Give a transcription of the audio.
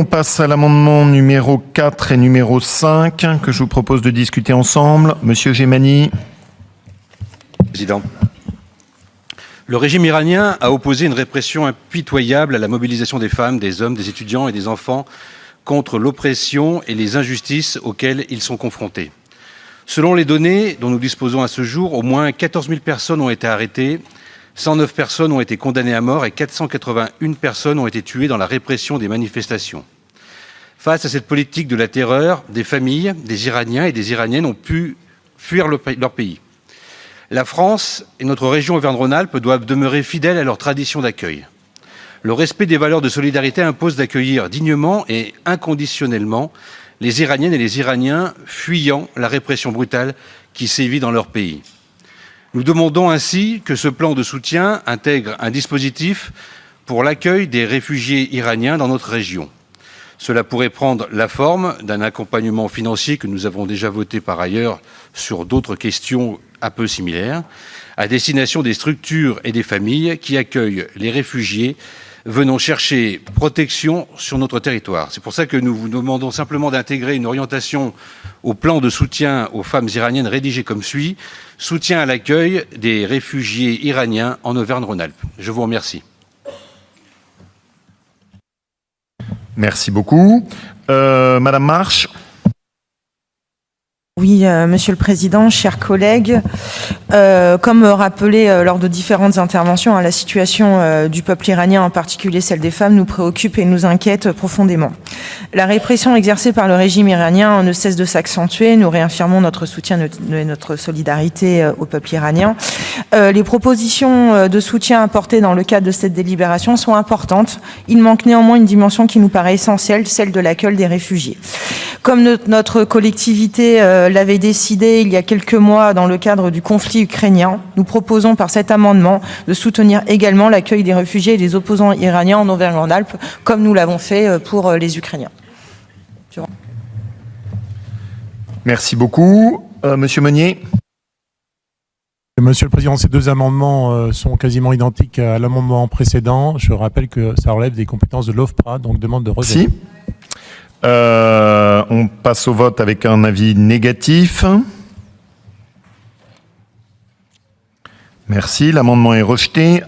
On passe à l'amendement numéro 4 et numéro 5 que je vous propose de discuter ensemble. Monsieur Gémani. Président. Le régime iranien a opposé une répression impitoyable à la mobilisation des femmes, des hommes, des étudiants et des enfants contre l'oppression et les injustices auxquelles ils sont confrontés. Selon les données dont nous disposons à ce jour, au moins 14 000 personnes ont été arrêtées, 109 personnes ont été condamnées à mort et 481 personnes ont été tuées dans la répression des manifestations. Face à cette politique de la terreur, des familles, des Iraniens et des Iraniennes ont pu fuir leur pays. La France et notre région Auvergne-Rhône-Alpes doivent demeurer fidèles à leur tradition d'accueil. Le respect des valeurs de solidarité impose d'accueillir dignement et inconditionnellement les Iraniennes et les Iraniens fuyant la répression brutale qui sévit dans leur pays. Nous demandons ainsi que ce plan de soutien intègre un dispositif pour l'accueil des réfugiés iraniens dans notre région. Cela pourrait prendre la forme d'un accompagnement financier que nous avons déjà voté par ailleurs sur d'autres questions un peu similaires, à destination des structures et des familles qui accueillent les réfugiés venant chercher protection sur notre territoire. C'est pour ça que nous vous demandons simplement d'intégrer une orientation au plan de soutien aux femmes iraniennes rédigé comme suit: soutien à l'accueil des réfugiés iraniens en Auvergne-Rhône-Alpes. Je vous remercie. Merci beaucoup. Madame Marche. Oui, Monsieur le Président, chers collègues, comme rappelé lors de différentes interventions, la situation du peuple iranien, en particulier celle des femmes, nous préoccupe et nous inquiète profondément. La répression exercée par le régime iranien ne cesse de s'accentuer. Nous réaffirmons notre soutien et notre solidarité au peuple iranien. Les propositions de soutien apportées dans le cadre de cette délibération sont importantes. Il manque néanmoins une dimension qui nous paraît essentielle, celle de l'accueil des réfugiés. Comme notre collectivité l'avait décidé il y a quelques mois dans le cadre du conflit ukrainien, nous proposons par cet amendement de soutenir également l'accueil des réfugiés et des opposants iraniens en Auvergne-Rhône-Alpes, comme nous l'avons fait pour les Ukrainiens. Merci beaucoup. Monsieur Meunier. Monsieur le Président, ces deux amendements sont quasiment identiques à l'amendement précédent. Je rappelle que ça relève des compétences de l'OFPRA, donc demande de rejet. Merci. On passe au vote avec un avis négatif. Merci, l'amendement est rejeté.